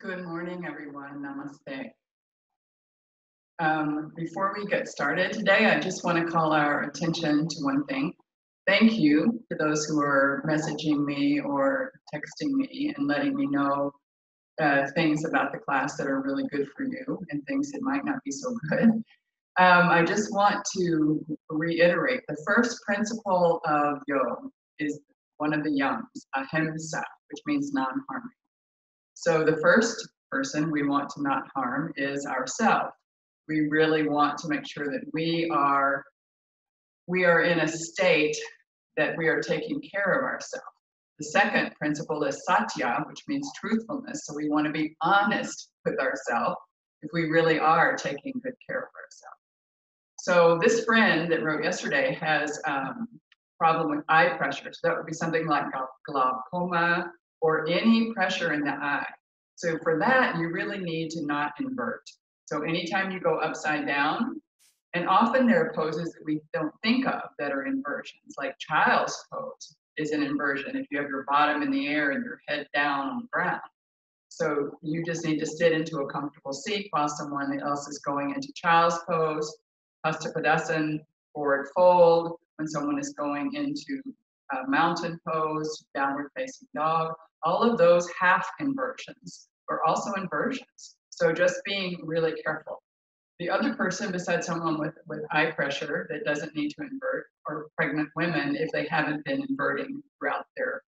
Good morning, everyone. Namaste. Before we get started today, I just want to call our attention to one thing. Thank you to those who are messaging me or texting me and letting me know things about the class that are really good for you and things that might not be so good. I just want to reiterate the first principle of yoga is one of the yams, ahimsa, which means non-harming. So the first person we want to not harm is ourselves. We really want to make sure that we are in a state that we are taking care of ourselves. The second principle is satya, which means truthfulness. So we want to be honest with ourselves if we really are taking good care of ourselves. So this friend that wrote yesterday has a problem with eye pressure. So that would be something like glaucoma or any pressure in the eye. So for that, you really need to not invert. So anytime you go upside down, and often there are poses that we don't think of that are inversions, like child's pose is an inversion if you have your bottom in the air and your head down on the ground. So you just need to sit into a comfortable seat while someone else is going into child's pose, Hastapadasan, forward fold, when someone is going into mountain pose, downward facing dog. All of those half inversions are also inversions. So just being really careful. The other person besides someone with eye pressure that doesn't need to invert are pregnant women if they haven't been inverting throughout their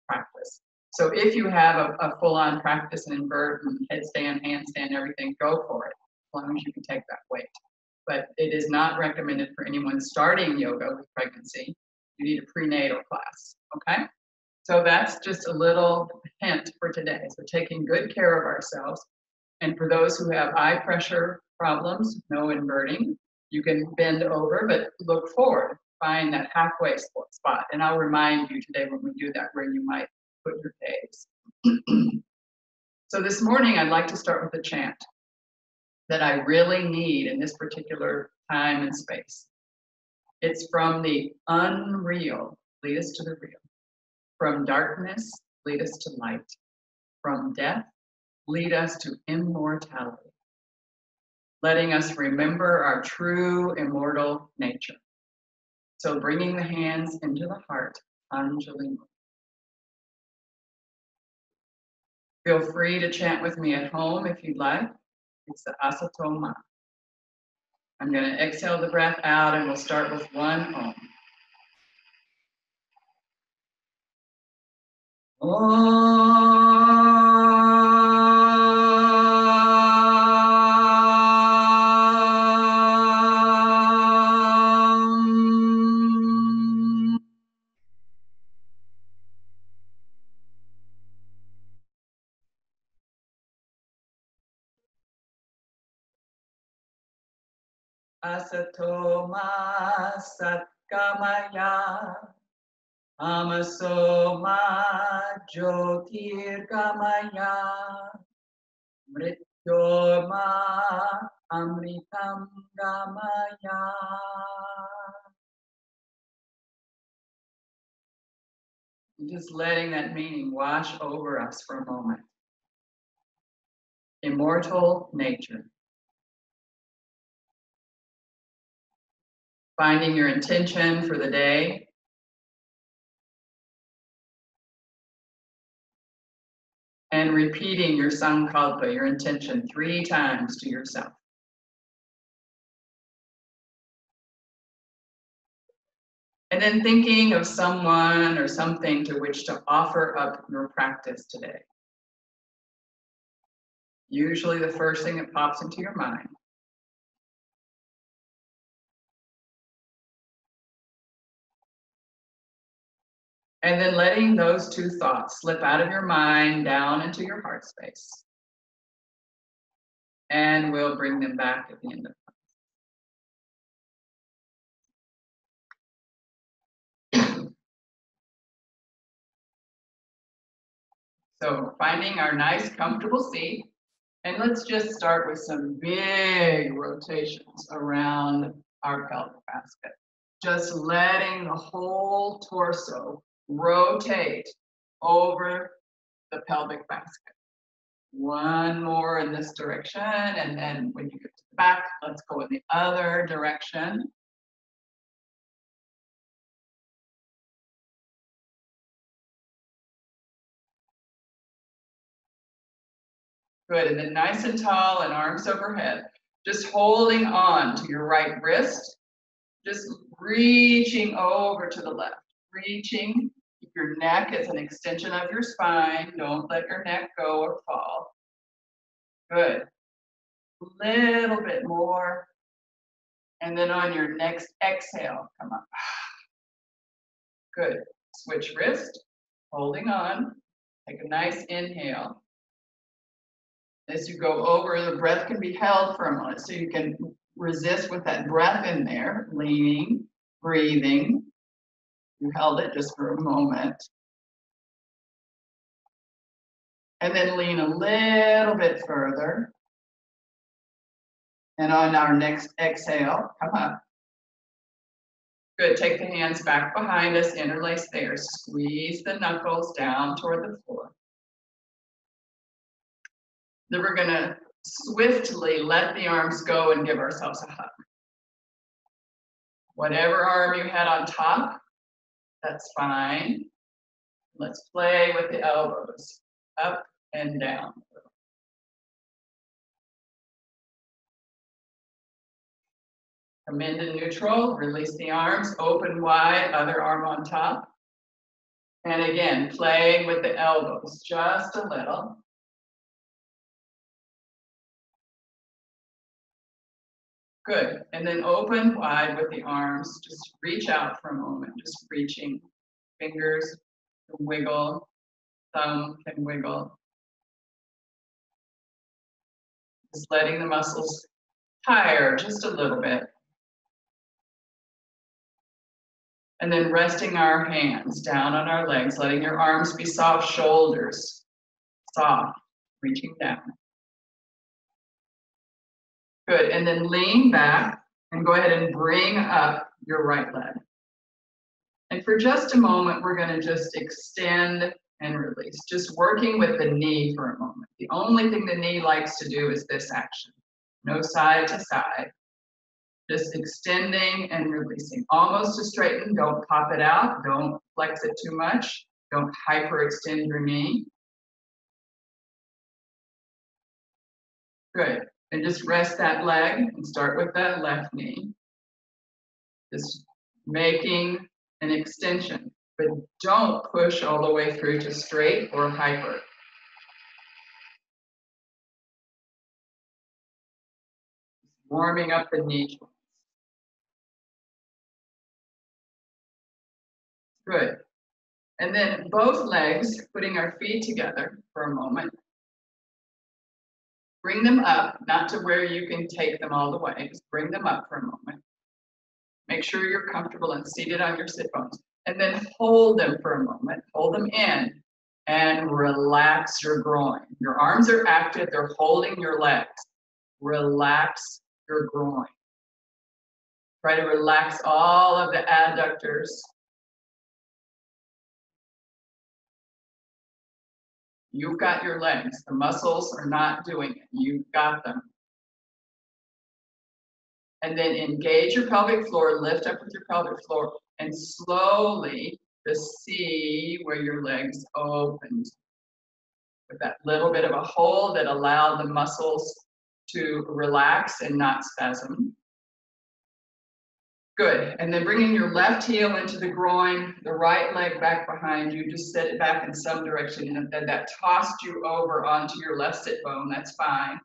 practice. So if you have a full-on practice and invert and headstand, handstand, everything, go for it, as long as you can take that weight. But it is not recommended for anyone starting yoga with pregnancy. You need a prenatal class, okay? So that's just a little hint for today. So taking good care of ourselves. And for those who have eye pressure problems, no inverting. You can bend over, but look forward. Find that halfway spot. And I'll remind you today when we do that where you might put your gaze. So this morning, I'd like to start with a chant that I really need in this particular time and space. It's from the unreal, lead us to the real. From darkness, lead us to light. From death, lead us to immortality. Letting us remember our true immortal nature. So bringing the hands into the heart, Anjali. Feel free to chant with me at home if you'd like. It's the Asatoma. I'm going to exhale the breath out and we'll start with one Om. Om. Asatoma Satkamaya Amasoma Jyotirgamaya Mrityoma Amritam Gamaya. Just letting that meaning wash over us for a moment. Immortal nature. Finding your intention for the day. And repeating your sankalpa, your intention, 3 times to yourself. And then thinking of someone or something to which to offer up your practice today. Usually the first thing that pops into your mind. And then letting those 2 thoughts slip out of your mind down into your heart space. And we'll bring them back at the end of time. So finding our nice comfortable seat. And let's just start with some big rotations around our pelvic basket. Just letting the whole torso rotate over the pelvic basket. One more in this direction, and then when you get to the back, let's go in the other direction. Good, and then nice and tall and arms overhead. Just holding on to your right wrist, just reaching over to the left, reaching. Keep your neck as an extension of your spine. Don't let your neck go or fall. Good. A little bit more. And then on your next exhale, come up. Good. Switch wrist, holding on. Take a nice inhale. As you go over, the breath can be held for a moment, so you can resist with that breath in there, leaning, breathing. You held it just for a moment. And then lean a little bit further. And on our next exhale, come up. Good, take the hands back behind us, interlace there. Squeeze the knuckles down toward the floor. Then we're gonna swiftly let the arms go and give ourselves a hug. Whatever arm you had on top, that's fine. Let's play with the elbows, up and down. Come into neutral, release the arms, open wide, other arm on top. And again, playing with the elbows, just a little. Good, and then open wide with the arms, just reach out for a moment, just reaching. Fingers can wiggle, thumb can wiggle. Just letting the muscles tire just a little bit. And then resting our hands down on our legs, letting your arms be soft, shoulders soft, reaching down. Good, and then lean back and go ahead and bring up your right leg. And for just a moment, we're gonna just extend and release, just working with the knee for a moment. The only thing the knee likes to do is this action. No side to side. Just extending and releasing. Almost to straighten, don't pop it out, don't flex it too much, don't hyperextend your knee. Good, and just rest that leg and start with that left knee. Just making an extension, but don't push all the way through to straight or hyper. Warming up the knee joints. Good. And then both legs, putting our feet together for a moment. Bring them up, not to where you can take them all the way, just bring them up for a moment. Make sure you're comfortable and seated on your sit bones. And then hold them for a moment, hold them in, and relax your groin. Your arms are active, they're holding your legs. Relax your groin. Try to relax all of the adductors. You've got your legs. The muscles are not doing it. You've got them. And then engage your pelvic floor, lift up with your pelvic floor, and slowly just see where your legs opened. With that little bit of a hold that allowed the muscles to relax and not spasm. Good, and then bringing your left heel into the groin, the right leg back behind you, just set it back in some direction, and then that tossed you over onto your left sit bone, that's fine.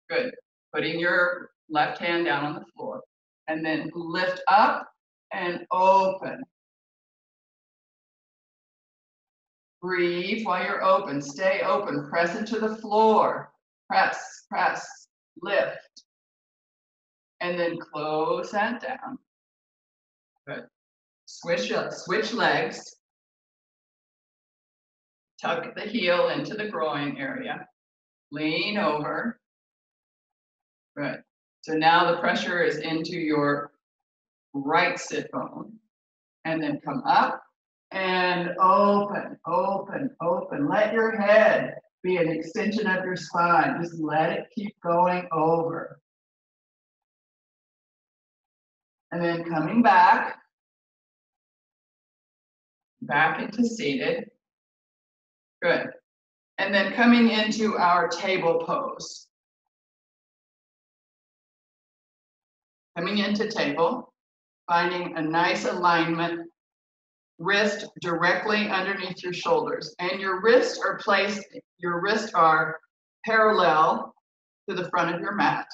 Good, putting your left hand down on the floor, and then lift up and open. Breathe while you're open, stay open, press into the floor, press, press, lift, and then close that down. Good. Switch legs. Tuck the heel into the groin area. Lean over. Good. So now the pressure is into your right sit bone. And then come up and open, open, open. Let your head be an extension of your spine. Just let it keep going over. And then coming back into seated. Good. And then coming into our table pose. Coming into table, finding a nice alignment, wrist directly underneath your shoulders. And your wrists are parallel to the front of your mat.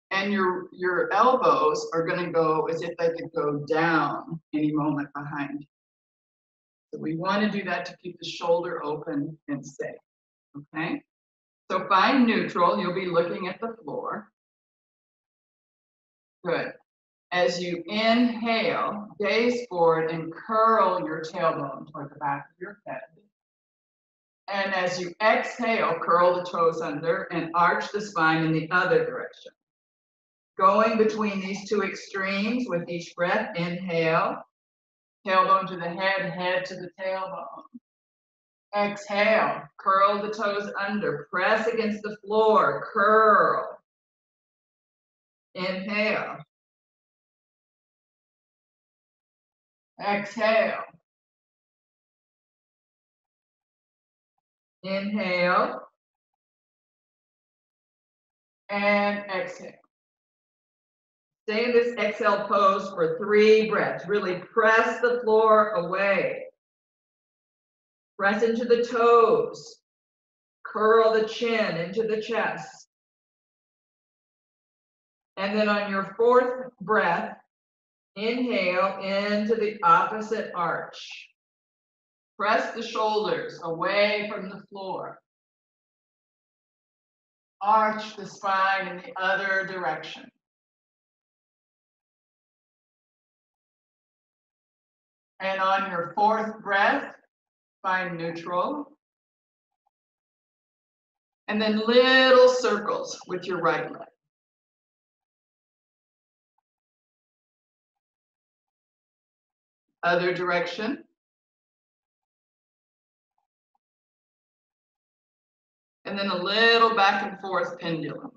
And your elbows are going to go as if they could go down any moment behind you. So we want to do that to keep the shoulder open and safe. Okay? So find neutral. You'll be looking at the floor. Good. As you inhale, gaze forward and curl your tailbone toward the back of your head. And as you exhale, curl the toes under and arch the spine in the other direction. Going between these two extremes with each breath, inhale, tailbone to the head, head to the tailbone. Exhale, curl the toes under, press against the floor, curl. Inhale. Exhale. Inhale. And exhale. Stay in this exhale pose for 3 breaths. Really press the floor away. Press into the toes. Curl the chin into the chest. And then on your 4th breath, inhale into the opposite arch. Press the shoulders away from the floor. Arch the spine in the other direction. And on your 4th breath, find neutral. And then little circles with your right leg. Other direction. And then a little back and forth pendulum.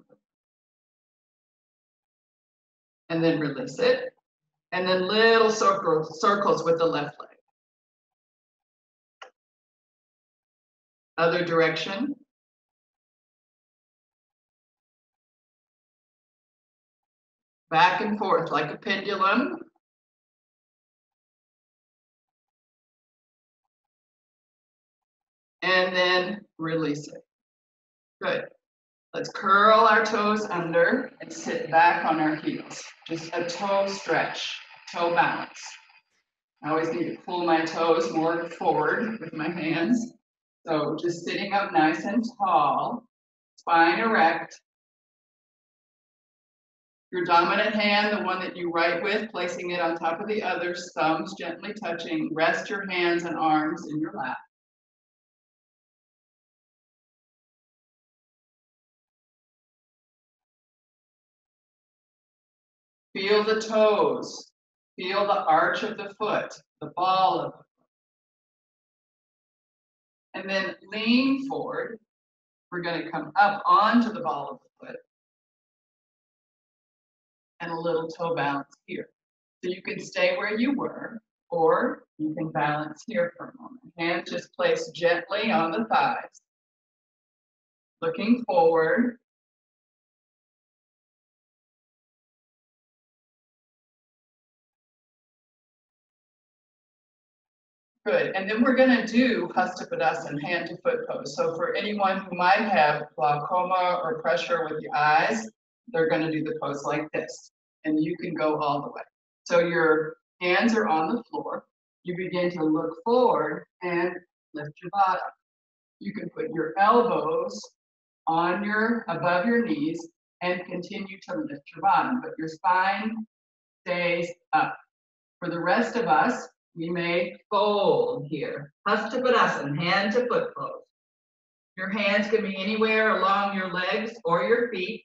And then release it. And then little circles with the left leg. Other direction. Back and forth like a pendulum. And then release it. Good. Let's curl our toes under and sit back on our heels. Just a toe stretch, toe balance. I always need to pull my toes more forward with my hands. So just sitting up nice and tall, spine erect. Your dominant hand, the one that you write with, placing it on top of the others, thumbs gently touching. Rest your hands and arms in your lap. Feel the toes. Feel the arch of the foot, the ball of the foot. And then lean forward. We're going to come up onto the ball of the foot. And a little toe balance here. So you can stay where you were, or you can balance here for a moment. Hands just placed gently on the thighs. Looking forward. Good, and then we're gonna do Hasta Padasana, hand to foot pose. So for anyone who might have glaucoma or pressure with the eyes, they're gonna do the pose like this. And you can go all the way. So your hands are on the floor. You begin to look forward and lift your bottom. You can put your elbows on above your knees and continue to lift your bottom, but your spine stays up. For the rest of us, we may fold here. Hasta Padasana, hand to foot pose. Your hands can be anywhere along your legs or your feet.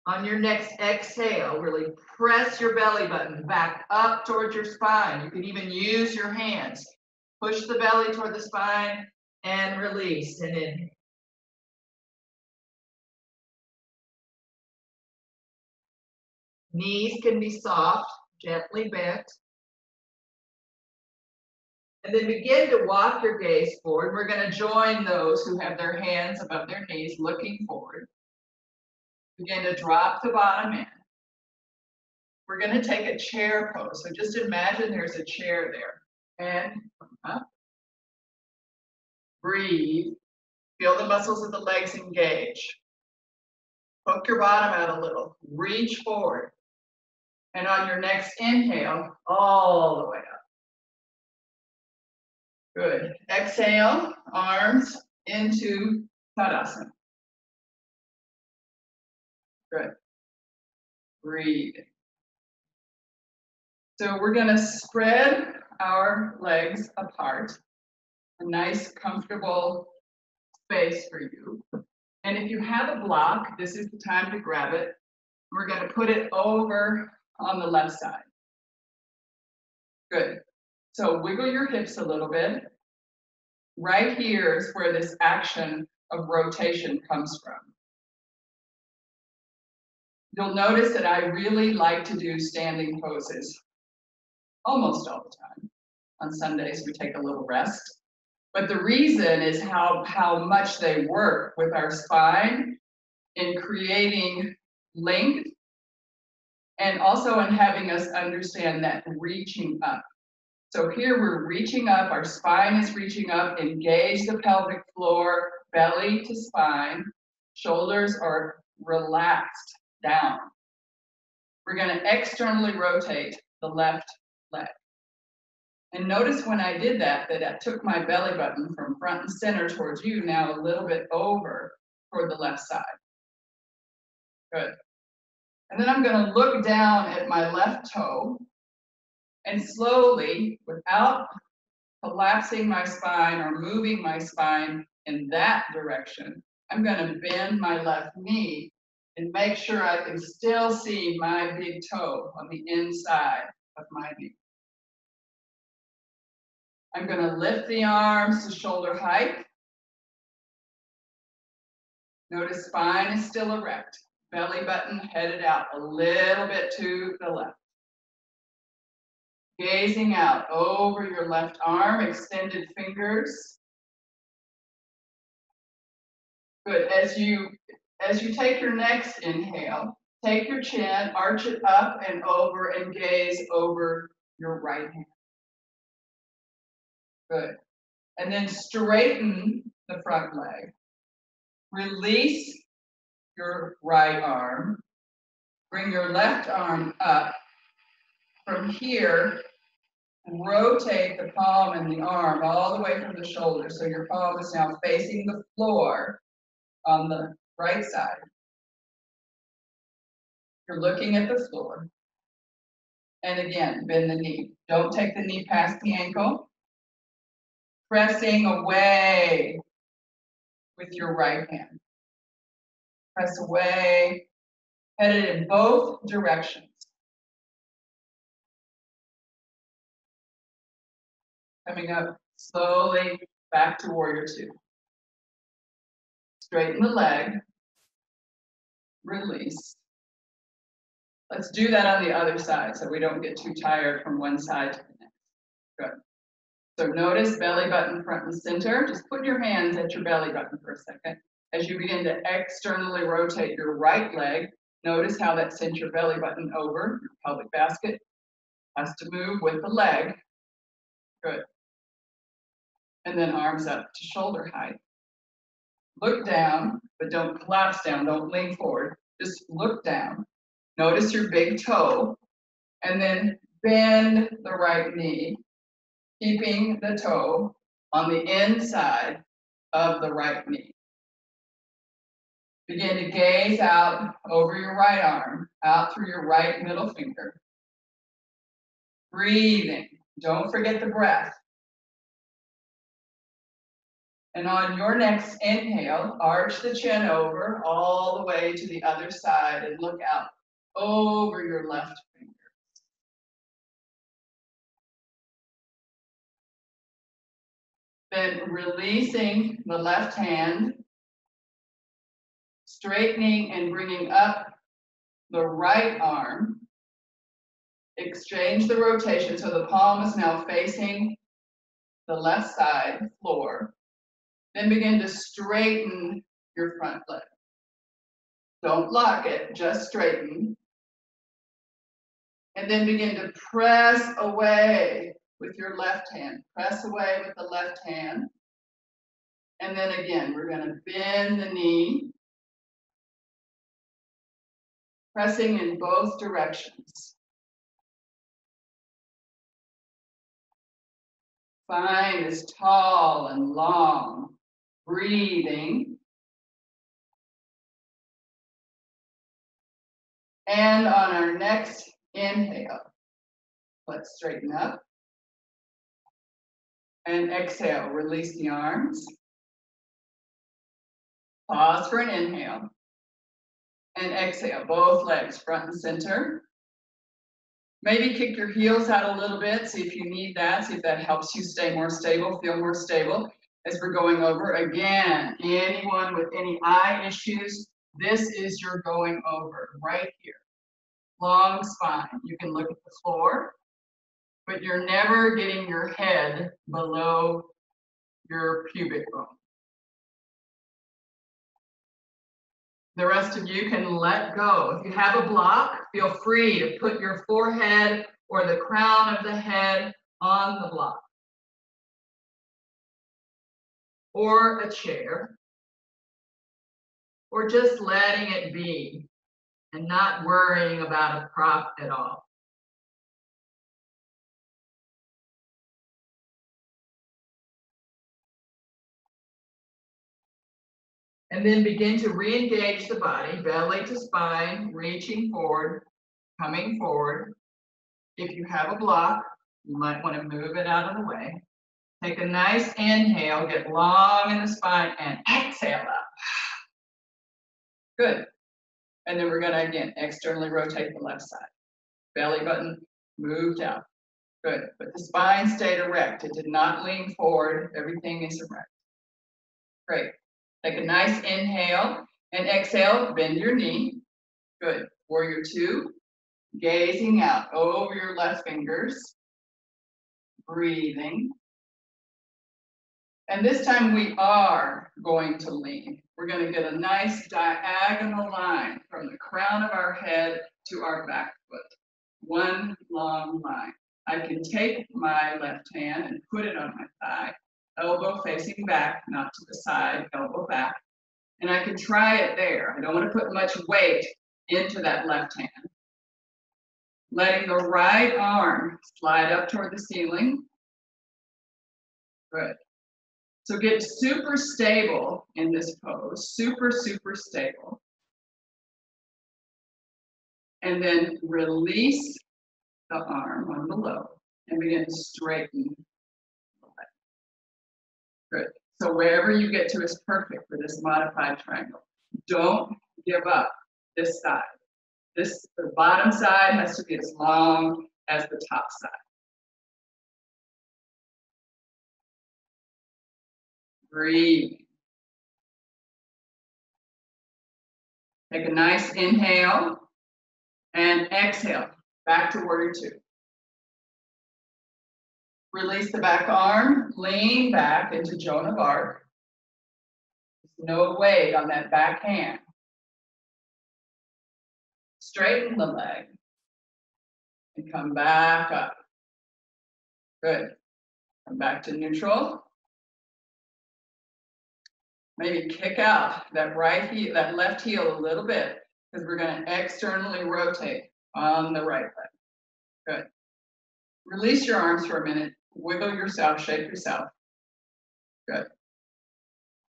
On your next exhale, really press your belly button back up towards your spine. You can even use your hands. Push the belly toward the spine and release. And inhale. Knees can be soft, gently bent. And then begin to walk your gaze forward. We're going to join those who have their hands above their knees looking forward. Begin to drop the bottom in. We're going to take a chair pose. So just imagine there's a chair there. And up. Breathe. Feel the muscles of the legs engage. Hook your bottom out a little. Reach forward. And on your next inhale, all the way up. Good. Exhale, arms into Tadasana. Good. Breathe. So we're going to spread our legs apart. A nice, comfortable space for you. And if you have a block, this is the time to grab it. We're going to put it over on the left side. Good. So wiggle your hips a little bit. Right here is where this action of rotation comes from. You'll notice that I really like to do standing poses almost all the time. On Sundays, we take a little rest. But the reason is how much they work with our spine in creating length and also in having us understand that reaching up. So here we're reaching up, our spine is reaching up, engage the pelvic floor, belly to spine, shoulders are relaxed down. We're going to externally rotate the left leg. And notice when I did that, that I took my belly button from front and center towards you, now a little bit over toward the left side. Good. And then I'm going to look down at my left toe and slowly, without collapsing my spine or moving my spine in that direction, I'm going to bend my left knee and make sure I can still see my big toe on the inside of my knee. I'm going to lift the arms to shoulder height. Notice spine is still erect. Belly button headed out a little bit to the left. Gazing out over your left arm, extended fingers. Good. As you take your next inhale, take your chin, arch it up and over, and gaze over your right hand. Good. And then straighten the front leg. Release your right arm. Bring your left arm up. From here, rotate the palm and the arm all the way from the shoulder. So your palm is now facing the floor on the right side. You're looking at the floor. And again, bend the knee. Don't take the knee past the ankle. Pressing away with your right hand. Press away, headed in both directions. Coming up slowly back to warrior two. Straighten the leg. Release. Let's do that on the other side so we don't get too tired from one side to the next. Good. So notice belly button front and center. Just put your hands at your belly button for a second. As you begin to externally rotate your right leg, notice how that sends your belly button over. Your pelvic basket has to move with the leg. Good. And then arms up to shoulder height. Look down, but don't collapse down. Don't lean forward. Just look down. Notice your big toe. And then bend the right knee, keeping the toe on the inside of the right knee. Begin to gaze out over your right arm, out through your right middle finger. Breathing. Don't forget the breath. And on your next inhale, arch the chin over all the way to the other side and look out over your left finger. Then releasing the left hand, straightening and bringing up the right arm. Exchange the rotation so the palm is now facing the left side floor. Then begin to straighten your front leg. Don't lock it, just straighten. And then begin to press away with your left hand. Press away with the left hand. And then again, we're going to bend the knee. Pressing in both directions. Spine is tall and long. Breathing. And on our next inhale, let's straighten up. And exhale, release the arms. Pause for an inhale. And exhale, both legs front and center. Maybe kick your heels out a little bit, see if you need that, see if that helps you stay more stable, feel more stable as we're going over. Again, anyone with any eye issues, this is your going over right here. Long spine. You can look at the floor, but you're never getting your head below your pubic bone. The rest of you can let go. If you have a block, feel free to put your forehead or the crown of the head on the block. Or a chair. Or just letting it be and not worrying about a prop at all. And then begin to re-engage the body, belly to spine, reaching forward, coming forward. If you have a block, you might want to move it out of the way. Take a nice inhale, get long in the spine, and exhale up. Good. And then we're going to, again, externally rotate the left side. Belly button moved out. Good. But the spine stayed erect. It did not lean forward. Everything is erect. Great. Take a nice inhale and exhale, bend your knee. Good. Warrior two, gazing out over your left fingers. Breathing. And this time we are going to lean. We're going to get a nice diagonal line from the crown of our head to our back foot. One long line. I can take my left hand and put it on my thigh. Elbow facing back, not to the side, elbow back. And I can try it there. I don't want to put much weight into that left hand. Letting the right arm slide up toward the ceiling. Good. So get super stable in this pose, super, super stable. And then release the arm on below and begin to straighten the leg. Good. So wherever you get to is perfect for this modified triangle. Don't give up this side. The bottom side has to be as long as the top side. Breathe. Take a nice inhale and exhale. Back to warrior two. Release the back arm, lean back into Joan of Arc. No weight on that back hand. Straighten the leg and come back up. Good. Come back to neutral. Maybe kick out that right heel, that left heel a little bit, because we're going to externally rotate on the right leg. Good. Release your arms for a minute. Wiggle yourself, shake yourself. Good.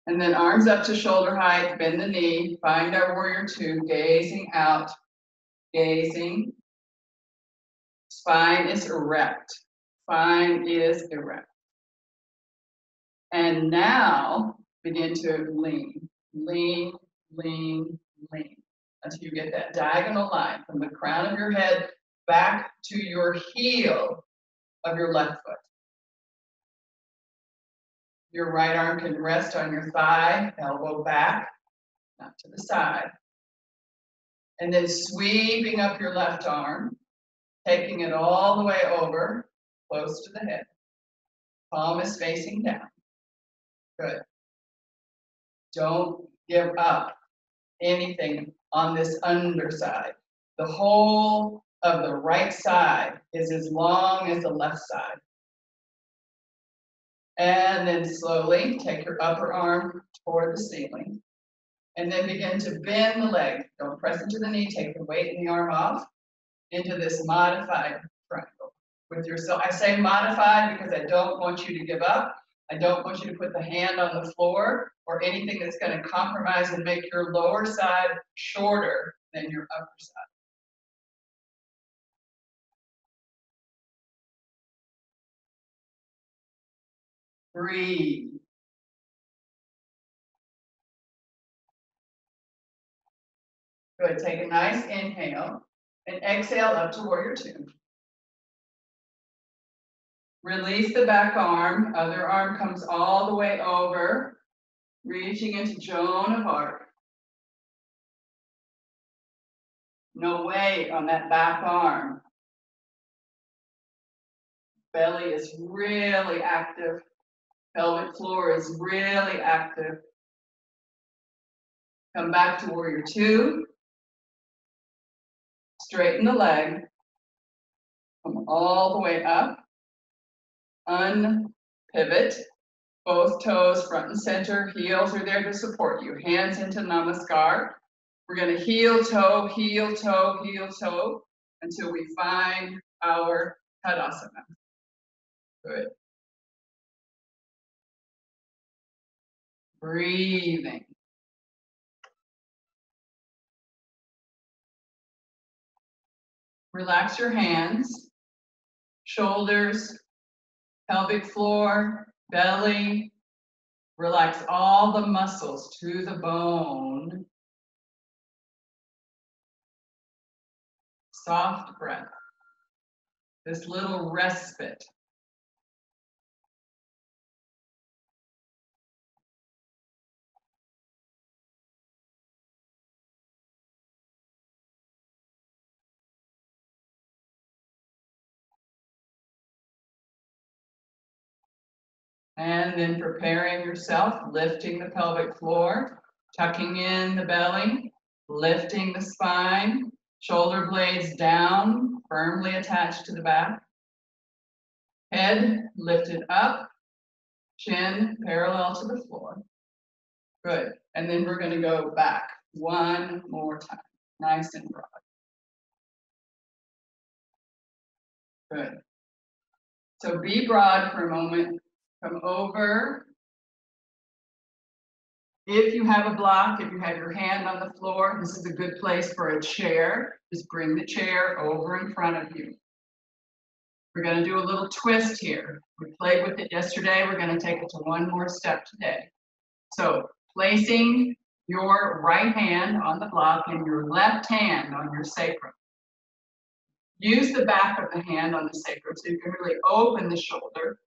And then arms up to shoulder height, bend the knee, find our warrior two, gazing out, gazing. Spine is erect. Spine is erect. And now begin to lean, lean, lean, lean, until you get that diagonal line from the crown of your head back to your heel of your left foot. Your right arm can rest on your thigh, elbow back, not to the side. And then sweeping up your left arm, taking it all the way over, close to the head. Palm is facing down. Good. Don't give up anything on this underside. The whole of the right side is as long as the left side. And then slowly take your upper arm toward the ceiling. And then begin to bend the leg. Don't press into the knee. Take the weight in the arm off into this modified triangle with yourself. I say modified because I don't want you to give up. I don't want you to put the hand on the floor or anything that's going to compromise and make your lower side shorter than your upper side. Breathe. Good. Take a nice inhale and exhale up to warrior two. Release the back arm. Other arm comes all the way over, reaching into Joan of Arc. No weight on that back arm. Belly is really active. Pelvic floor is really active. Come back to warrior two. Straighten the leg. Come all the way up. Unpivot. Both toes front and center. Heels are there to support you. Hands into namaskar. We're going to heel, toe, heel, toe, heel, toe until we find our Tadasana. Good. Breathing. Relax your hands, shoulders, pelvic floor, belly. Relax all the muscles to the bone. Soft breath. This little respite. And then preparing yourself, lifting the pelvic floor, tucking in the belly, lifting the spine, shoulder blades down, firmly attached to the back. Head lifted up, chin parallel to the floor. Good. And then we're going to go back one more time, nice and broad. Good. So be broad for a moment. Come over. If you have a block, if you have your hand on the floor, this is a good place for a chair. Just bring the chair over in front of you. We're going to do a little twist here. We played with it yesterday. We're going to take it to one more step today. So placing your right hand on the block and your left hand on your sacrum. Use the back of the hand on the sacrum so you can really open the shoulder.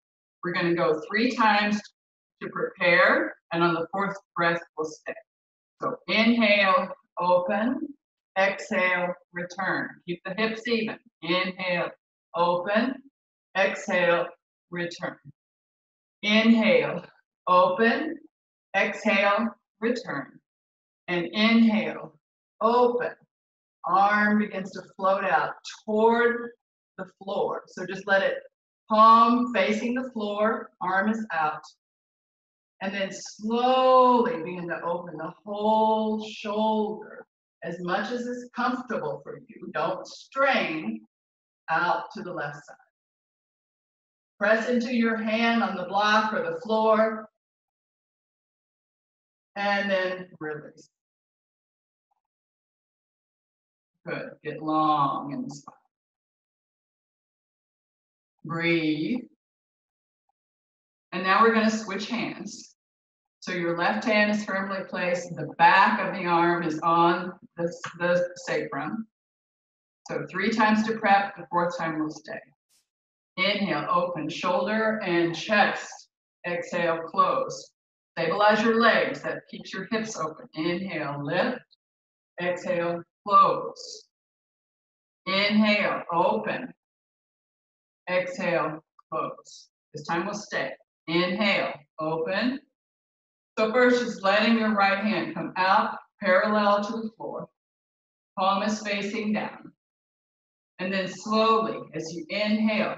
We're going to go 3 times to prepare, and on the 4th breath, we'll stay. So inhale, open, exhale, return. Keep the hips even. Inhale, open, exhale, return. Inhale, open, exhale, return. And inhale, open. Arm begins to float out toward the floor. So just let it palm facing the floor, arm is out. And then slowly begin to open the whole shoulder as much as is comfortable for you. Don't strain out to the left side. Press into your hand on the block or the floor. And then release. Good. Get long in the spine. Breathe. And now we're going to switch hands. So your left hand is firmly placed, the back of the arm is on the sacrum. So 3 times to prep, the 4th time will stay. Inhale, open, shoulder and chest. Exhale, close. Stabilize your legs, that keeps your hips open. Inhale, lift. Exhale, close. Inhale, open. Exhale, close. This time we'll stay. Inhale, open. So first, just letting your right hand come out parallel to the floor. Palm is facing down. And then slowly, as you inhale,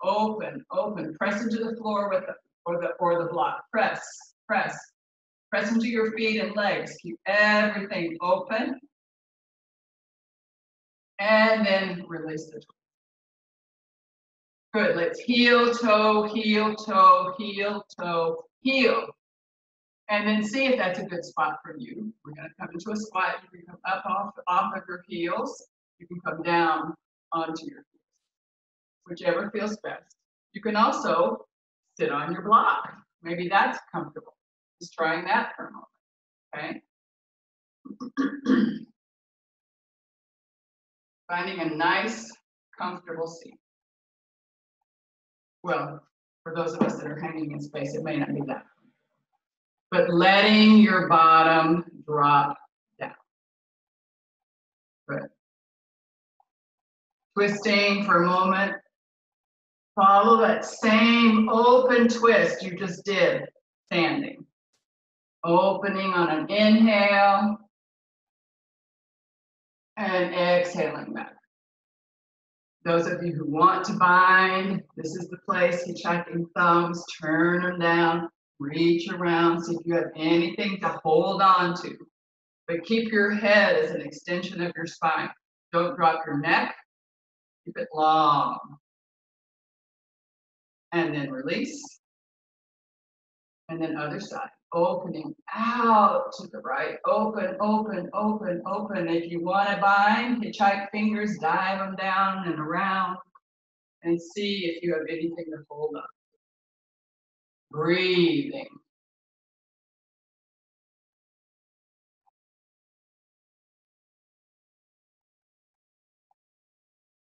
open, open, press into the floor with or the block. Press, press. Press into your feet and legs. Keep everything open. And then release the twist. Good. Let's heel, toe, heel, toe, heel, toe, heel. And then see if that's a good spot for you. We're going to come into a squat. You can come up off of your heels. You can come down onto your heels. Whichever feels best. You can also sit on your block. Maybe that's comfortable. Just trying that for a moment. Okay? Finding a nice, comfortable seat. Well, for those of us that are hanging in space, it may not be that. But letting your bottom drop down. Good. Twisting for a moment. Follow that same open twist you just did, standing. Opening on an inhale. And exhaling back. Those of you who want to bind, this is the place. Hitchhiking thumbs, turn them down, reach around, see if you have anything to hold on to. But keep your head as an extension of your spine. Don't drop your neck, keep it long. And then release. And then other side. Opening out to the right. Open, open, open, open. If you want to bind, hitchhike fingers, dive them down and around. And see if you have anything to hold on. Breathing.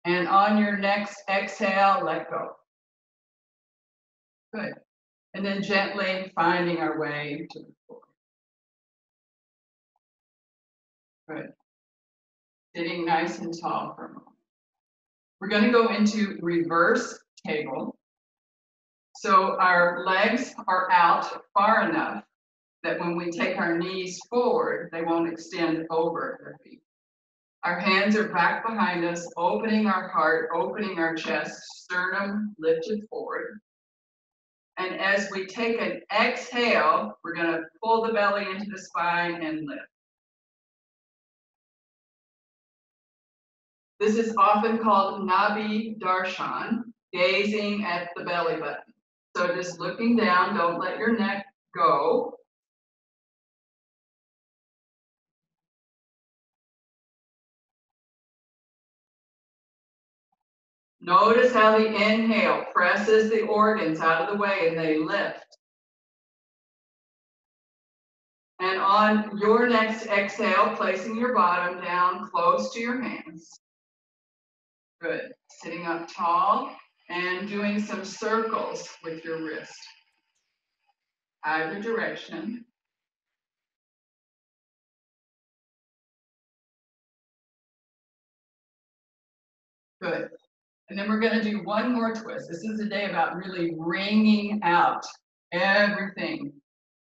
And on your next exhale, let go. Good. And then gently finding our way to the floor. Good. Sitting nice and tall for a moment. We're going to go into reverse table. So our legs are out far enough that when we take our knees forward, they won't extend over their feet. Our hands are back behind us, opening our heart, opening our chest, sternum lifted forward. And as we take an exhale, we're going to pull the belly into the spine and lift. This is often called Nabi Darshan, gazing at the belly button. So just looking down, don't let your neck go. Notice how the inhale presses the organs out of the way and they lift. And on your next exhale, placing your bottom down close to your hands. Good. Sitting up tall and doing some circles with your wrist. Either direction. Good. And then we're going to do one more twist. This is a day about really wringing out everything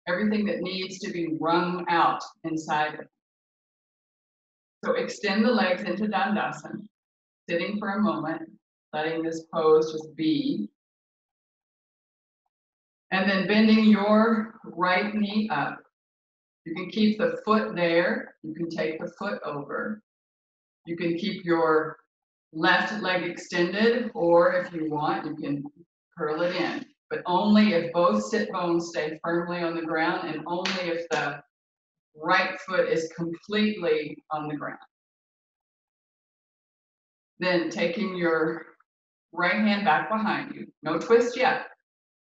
that needs to be wrung out inside. So extend the legs into Dandasana, sitting for a moment, letting this pose just be. And then bending your right knee up. You can keep the foot there. You can take the foot over. You can keep your left leg extended, or if you want, you can curl it in. But only if both sit bones stay firmly on the ground and only if the right foot is completely on the ground. Then taking your right hand back behind you. No twist yet.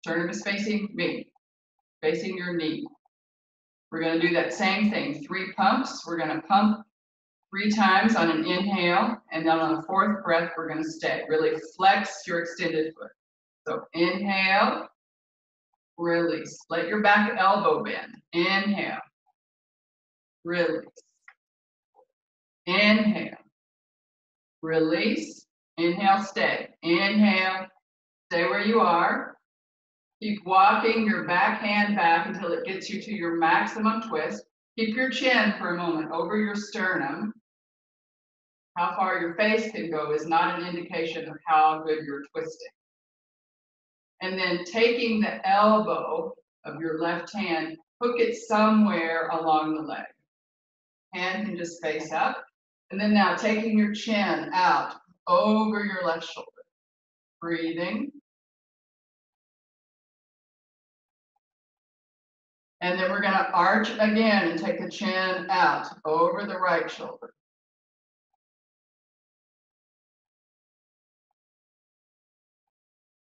Sternum is facing me, facing your knee. We're going to do that same thing, 3 pumps. We're going to pump 3 times on an inhale, and then on the 4th breath, we're going to stay. Really flex your extended foot. So inhale, release. Let your back elbow bend. Inhale, release. Inhale, release. Inhale, stay. Inhale, stay where you are. Keep walking your back hand back until it gets you to your maximum twist. Keep your chin for a moment over your sternum. How far your face can go is not an indication of how good you're twisting. And then taking the elbow of your left hand, hook it somewhere along the leg. Hand can just face up. And then now taking your chin out over your left shoulder. Breathing. And then we're going to arch again and take the chin out over the right shoulder.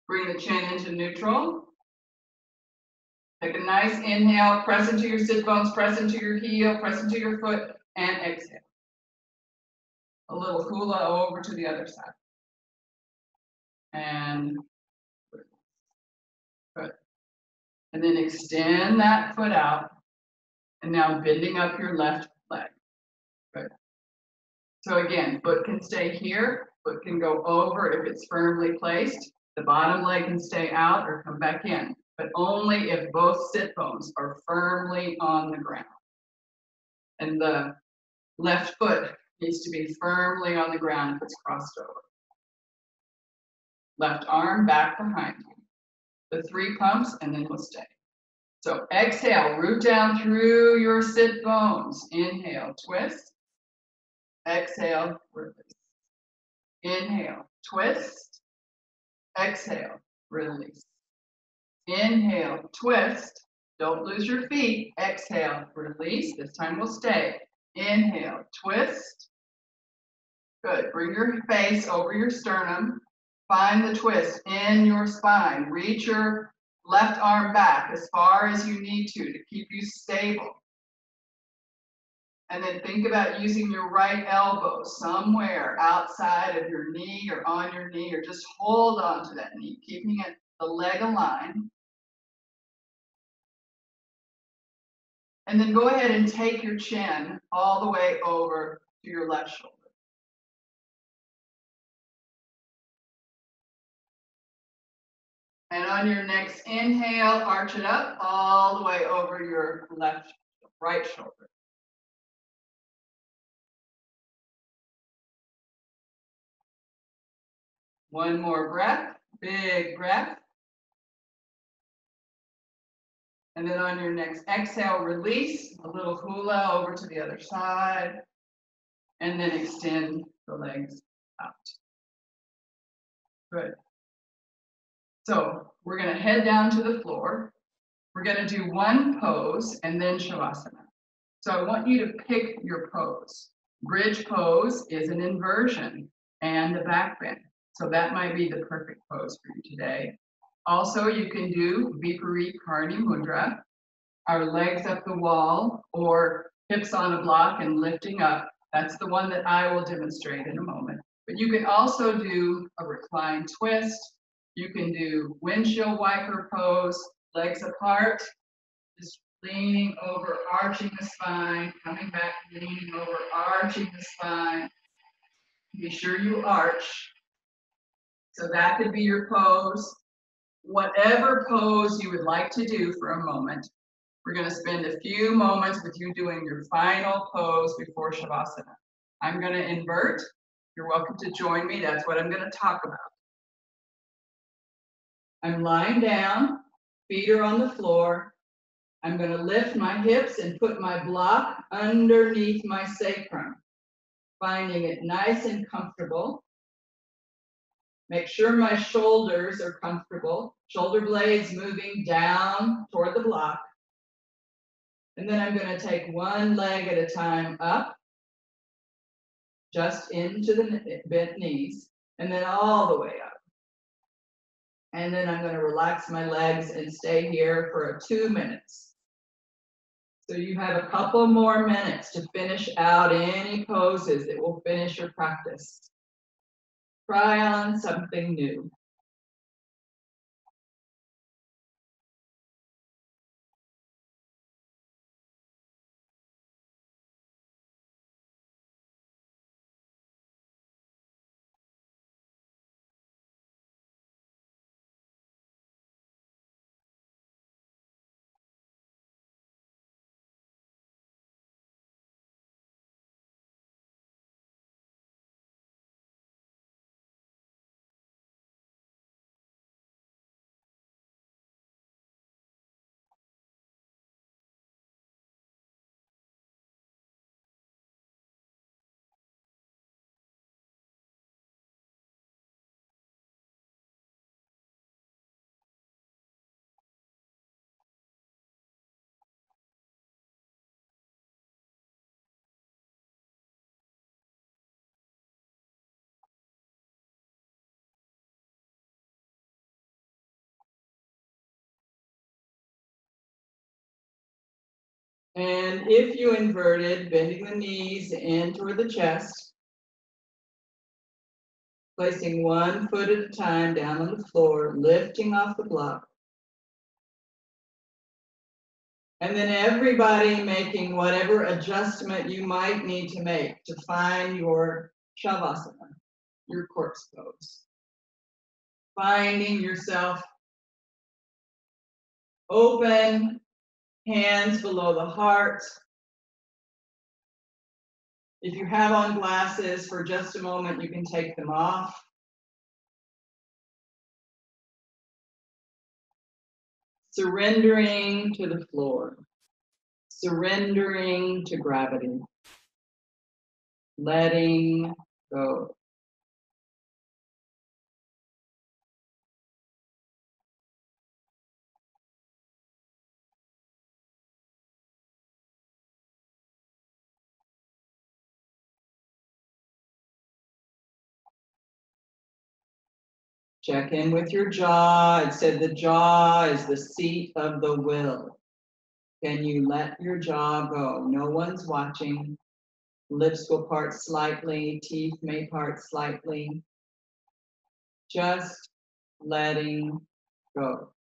Bring the chin into neutral. Take a nice inhale, press into your sit bones, press into your heel, press into your foot, and exhale. A little hula over to the other side. And good. And then extend that foot out. And now bending up your left leg. Good. So again, foot can stay here, foot can go over if it's firmly placed. The bottom leg can stay out or come back in, but only if both sit bones are firmly on the ground. And the left foot needs to be firmly on the ground if it's crossed over. Left arm back behind you. The 3 pumps, and then we'll stay. So exhale, root down through your sit bones. Inhale, twist. Exhale, release. Inhale, twist. Exhale, release. Inhale, twist. Don't lose your feet. Exhale, release. This time we'll stay. Inhale, twist. Good. Bring your face over your sternum. Find the twist in your spine. Reach your left arm back as far as you need to keep you stable. And then think about using your right elbow somewhere outside of your knee or on your knee, or just hold on to that knee, keeping it the leg aligned. And then go ahead and take your chin all the way over to your left shoulder. And on your next inhale, arch it up all the way over your right shoulder. One more breath, big breath. And then on your next exhale, release, a little hula over to the other side. And then extend the legs out. Good. So we're going to head down to the floor. We're going to do one pose and then Shavasana. So I want you to pick your pose. Bridge pose is an inversion and a back bend. So that might be the perfect pose for you today. Also, you can do Viparita Karni Mudra, our legs up the wall, or hips on a block and lifting up. That's the one that I will demonstrate in a moment. But you can also do a reclined twist. You can do windshield wiper pose, legs apart, just leaning over, arching the spine, coming back, leaning over, arching the spine. Be sure you arch. So that could be your pose. Whatever pose you would like to do for a moment, we're going to spend a few moments with you doing your final pose before Shavasana. I'm going to invert. You're welcome to join me. That's what I'm going to talk about. I'm lying down, feet are on the floor. I'm going to lift my hips and put my block underneath my sacrum, finding it nice and comfortable. Make sure my shoulders are comfortable, shoulder blades moving down toward the block. And then I'm going to take one leg at a time up, just into the bent knees, and then all the way up. And then I'm going to relax my legs and stay here for 2 minutes. So you have a couple more minutes to finish out any poses that will finish your practice. Try on something new. And if you inverted, bending the knees in toward the chest, placing one foot at a time down on the floor, lifting off the block. And then everybody making whatever adjustment you might need to make to find your shavasana, your corpse pose. Finding yourself open, hands below the heart. If you have on glasses for just a moment, you can take them off. Surrendering to the floor. Surrendering to gravity. Letting go. Check in with your jaw. It said the jaw is the seat of the will. Can you let your jaw go? No one's watching. Lips will part slightly, teeth may part slightly. Just letting go.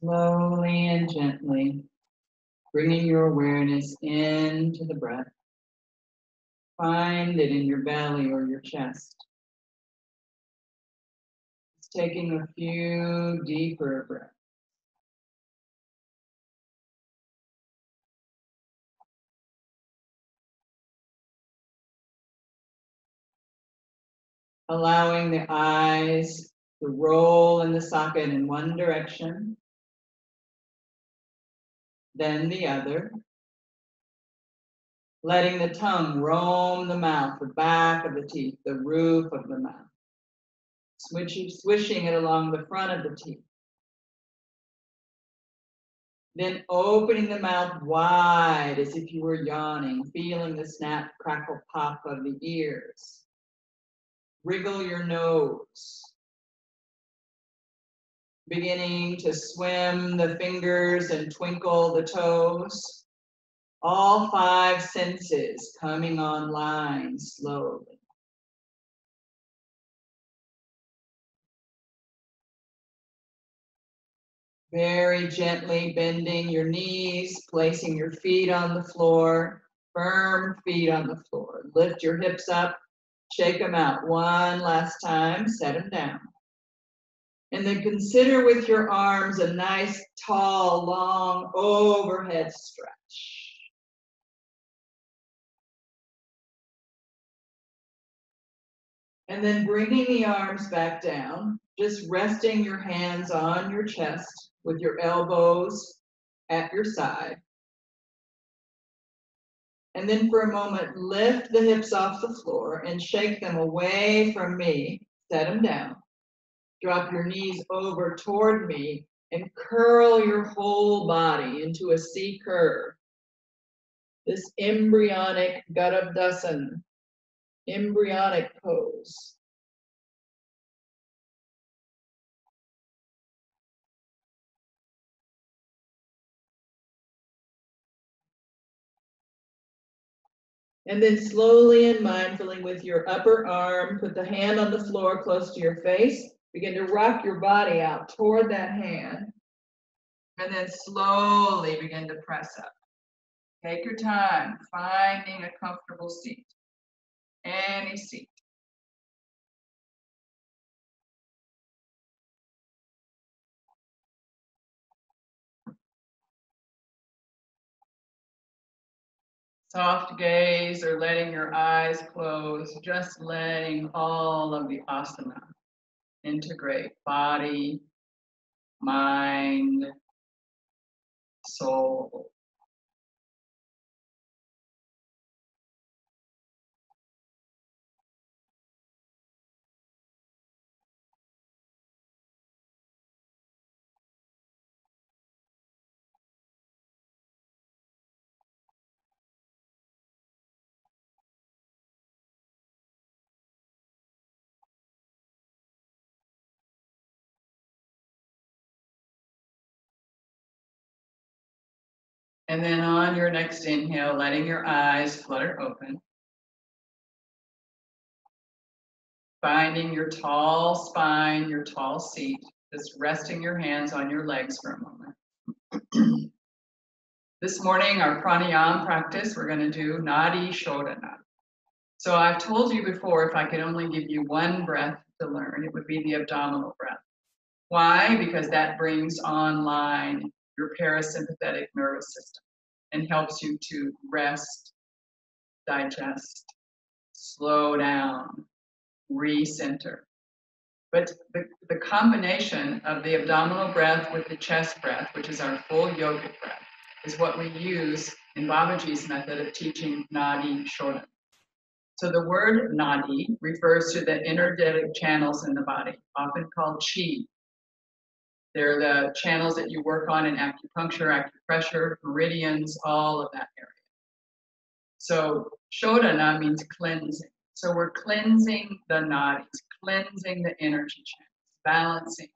Slowly and gently, bringing your awareness into the breath. Find it in your belly or your chest. Just taking a few deeper breaths. Allowing the eyes to roll in the socket in one direction, then the other. Letting the tongue roam the mouth, the back of the teeth, the roof of the mouth. Swishing it along the front of the teeth. Then opening the mouth wide as if you were yawning, feeling the snap, crackle, pop of the ears. Wriggle your nose. Beginning to swim the fingers and twinkle the toes. All five senses coming online slowly. Very gently bending your knees, placing your feet on the floor, firm feet on the floor. Lift your hips up, shake them out one last time, set them down. And then consider with your arms a nice, tall, long overhead stretch. And then bringing the arms back down, just resting your hands on your chest with your elbows at your side. And then for a moment, lift the hips off the floor and shake them away from me. Set them down. Drop your knees over toward me and curl your whole body into a C curve. This embryonic Garabdasan, embryonic pose. And then slowly and mindfully with your upper arm, put the hand on the floor close to your face. Begin to rock your body out toward that hand. And then slowly begin to press up. Take your time, finding a comfortable seat. Any seat. Soft gaze or letting your eyes close, just letting all of the asana integrate body, mind, soul. And then on your next inhale, letting your eyes flutter open. Finding your tall spine, your tall seat, just resting your hands on your legs for a moment. This morning, our pranayama practice, we're going to do Nadi Shodhana. So I've told you before, if I could only give you one breath to learn, it would be the abdominal breath. Why? Because that brings online your parasympathetic nervous system and helps you to rest, digest, slow down, recenter. But the combination of the abdominal breath with the chest breath, which is our full yogic breath, is what we use in Babaji's method of teaching Nadi Shodhana. So the word Nadi refers to the energetic channels in the body, often called chi. They're the channels that you work on in acupuncture, acupressure, meridians, all of that area. So Shodhana means cleansing. So we're cleansing the nadis, cleansing the energy channels, balancing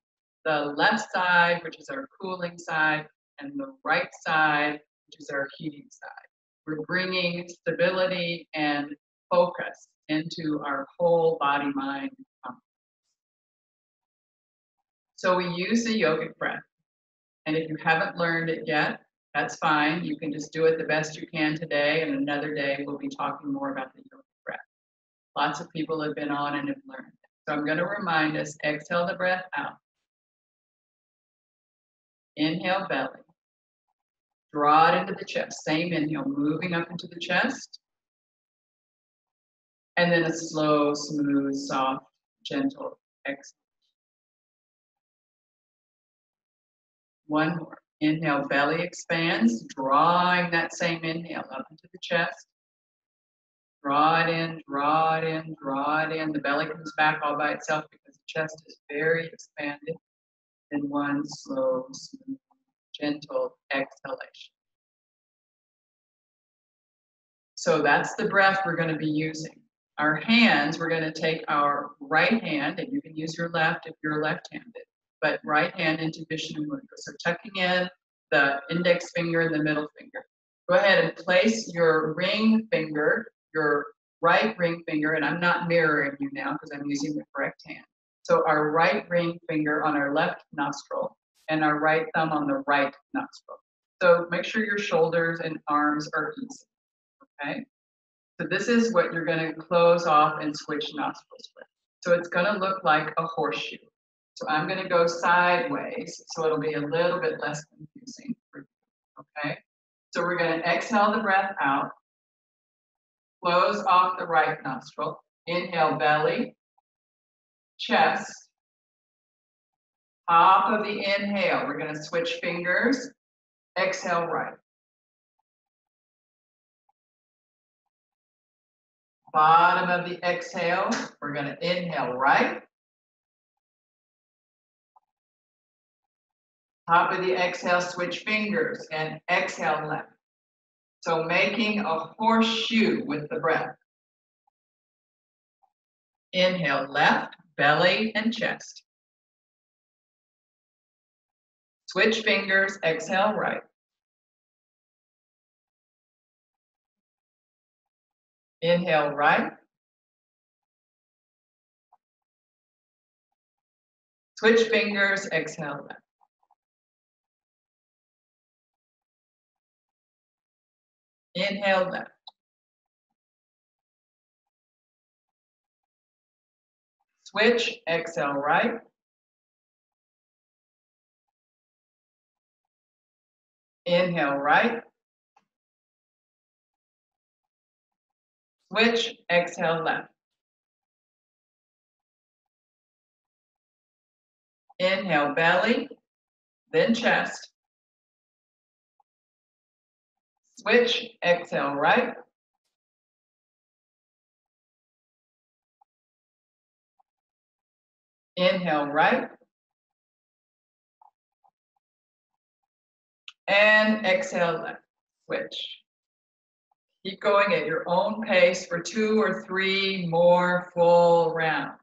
the left side, which is our cooling side, and the right side, which is our heating side. We're bringing stability and focus into our whole body-mind complex. So we use the yogic breath. And if you haven't learned it yet, that's fine. You can just do it the best you can today, and another day we'll be talking more about the yoga breath. Lots of people have been on and have learned it. So I'm going to remind us, exhale the breath out. Inhale, belly. Draw it into the chest. Same inhale, moving up into the chest. And then a slow, smooth, soft, gentle exhale. One more. Inhale, belly expands, drawing that same inhale up into the chest. Draw it in, draw it in, draw it in. The belly comes back all by itself because the chest is very expanded. And one slow, smooth, gentle exhalation. So that's the breath we're going to be using. Our hands, we're going to take our right hand, and you can use your left if you're left-handed, but right hand into Vishnu Mudra. So tucking in the index finger and the middle finger. Go ahead and place your ring finger, your right ring finger, and I'm not mirroring you now because I'm using the correct hand. So our right ring finger on our left nostril and our right thumb on the right nostril. So make sure your shoulders and arms are easy, okay? So this is what you're going to close off and switch nostrils with. So it's going to look like a horseshoe. So I'm going to go sideways, so it'll be a little bit less confusing for you, okay? So we're going to exhale the breath out, close off the right nostril, inhale belly, chest, top of the inhale. We're going to switch fingers, exhale right. Bottom of the exhale, we're going to inhale right. Top of the exhale, switch fingers and exhale left. So making a horseshoe with the breath. Inhale left, belly and chest. Switch fingers, exhale right. Inhale right. Switch fingers, exhale left. Inhale left. Switch, exhale right. Inhale right. Switch, exhale left. Inhale belly, then chest. Switch, exhale right. Inhale right. And exhale left. Switch. Keep going at your own pace for 2 or 3 more full rounds.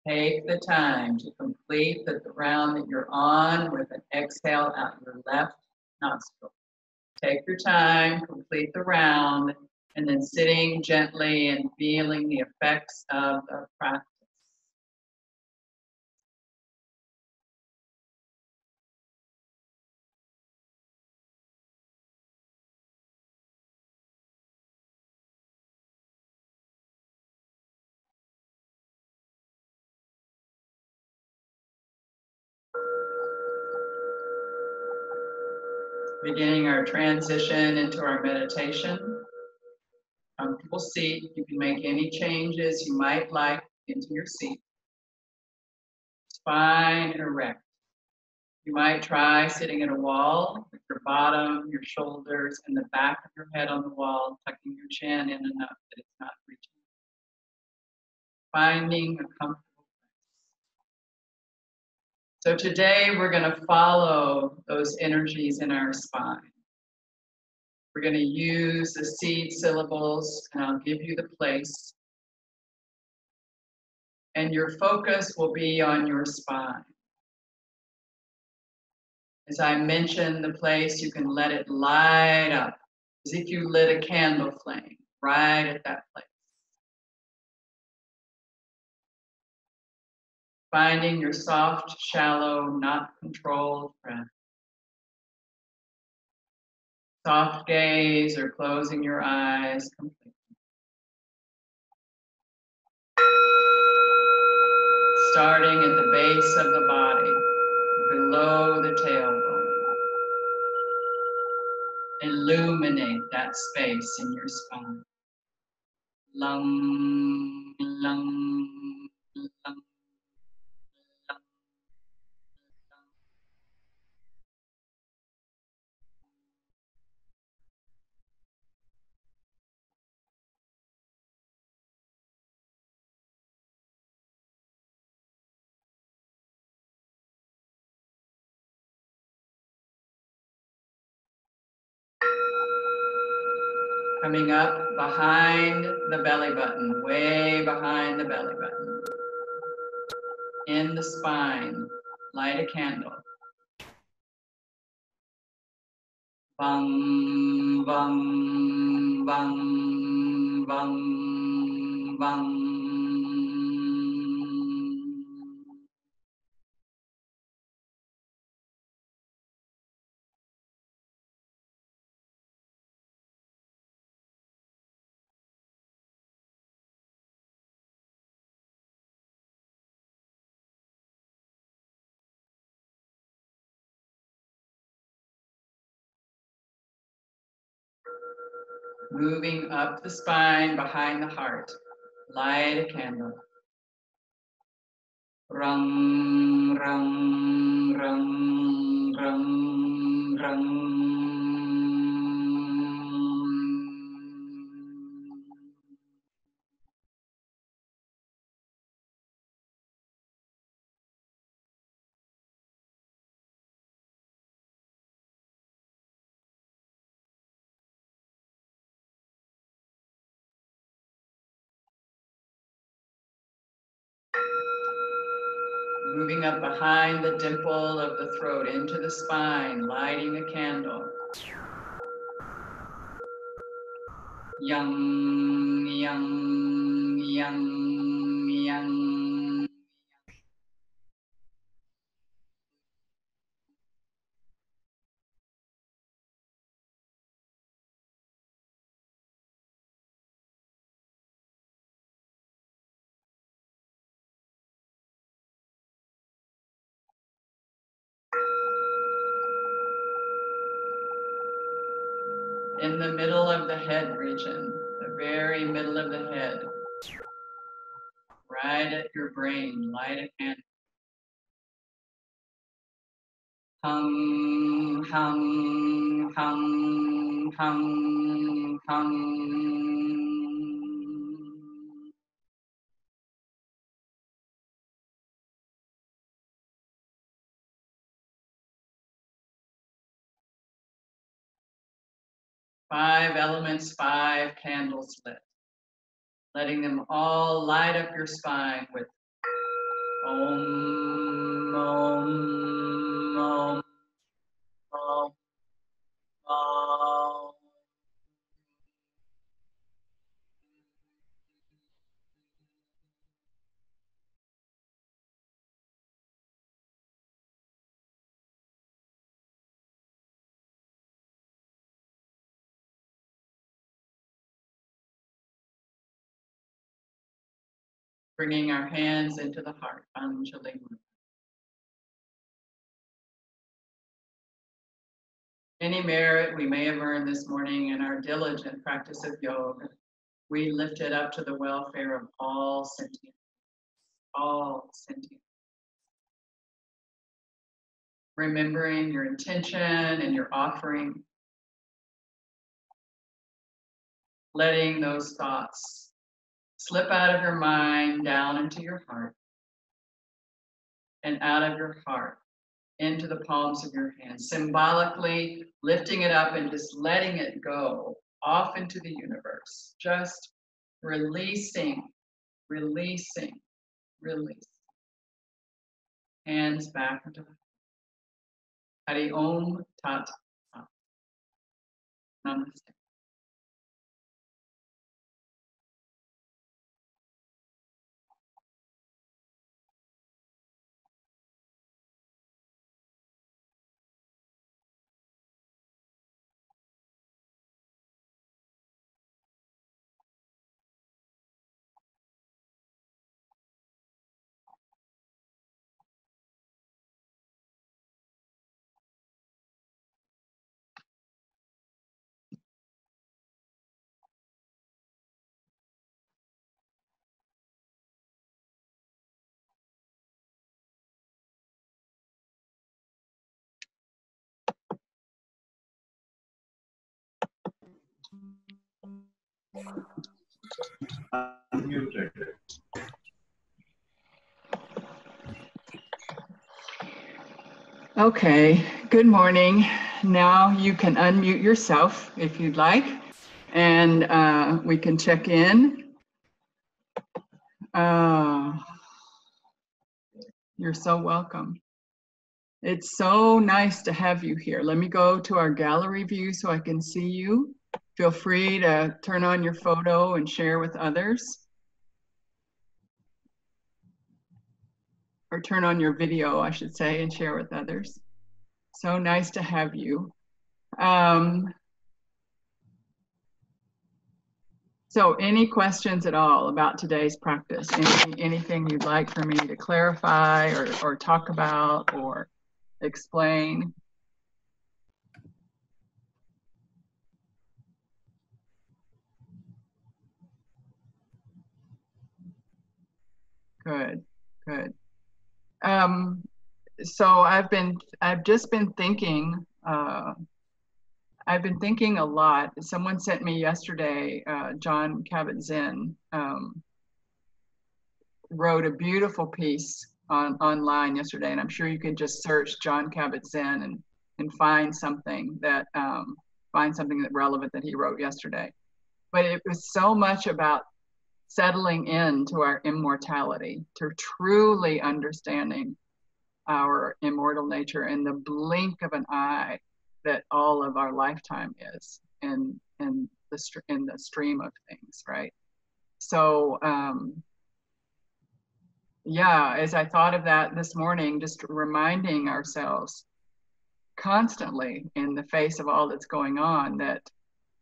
Take the time to complete the round that you're on with an exhale out your left nostril. Take your time, complete the round, and then sitting gently and feeling the effects of the practice. Beginning our transition into our meditation. Comfortable seat. You can make any changes you might like into your seat. Spine erect. You might try sitting at a wall with your bottom, your shoulders, and the back of your head on the wall, tucking your chin in enough that it's not reaching. Finding a comfortable place. So today we're going to follow those energies in our spine. We're going to use the seed syllables, and I'll give you the place. And your focus will be on your spine. As I mention the place, you can let it light up as if you lit a candle flame right at that place. Finding your soft, shallow, not controlled breath. Soft gaze or closing your eyes completely. Starting at the base of the body, below the tailbone. Illuminate that space in your spine. Lung, lung, lung, lung. Coming up behind the belly button, way behind the belly button. In the spine, light a candle. Bang, bang, bang, bang, bang. Moving up the spine behind the heart. Light a candle. Rung, rung, rung, rung, rung. 'Moving up behind the dimple of the throat into the spine, lighting a candle. Yang, yang, yang, yang. In the middle of the head region, the very middle of the head, right at your brain, light a candle. Hung, hung, hung, hung, hung. 5 elements, 5 candles lit. Letting them all light up your spine with Om, Om, Om, Om, Om. Bringing our hands into the heart, Anjali. Any merit we may have earned this morning in our diligent practice of yoga, we lift it up to the welfare of all sentient, all sentient. Remembering your intention and your offering, letting those thoughts slip out of your mind down into your heart, and out of your heart into the palms of your hands, symbolically lifting it up and just letting it go off into the universe, just releasing, releasing, releasing. Hands back into the Hari Om Tat Sat. Namaste. Unmuted. Okay, good morning. Now you can unmute yourself if you'd like, and we can check in. You're so welcome. It's so nice to have you here. Let me go to our gallery view so I can see you. Feel free to turn on your photo and share with others. Or turn on your video, I should say, and share with others. So nice to have you. So any questions at all about today's practice? Anything you'd like for me to clarify or talk about or explain? Good, good. So I've just been thinking, I've been thinking a lot. Someone sent me yesterday, John Kabat-Zinn wrote a beautiful piece online yesterday, and I'm sure you can just search John Kabat-Zinn and find something that relevant that he wrote yesterday. But it was so much about settling into our immortality, to truly understanding our immortal nature in the blink of an eye that all of our lifetime is in the stream of things, right? So yeah, as I thought of that this morning, just reminding ourselves constantly in the face of all that's going on that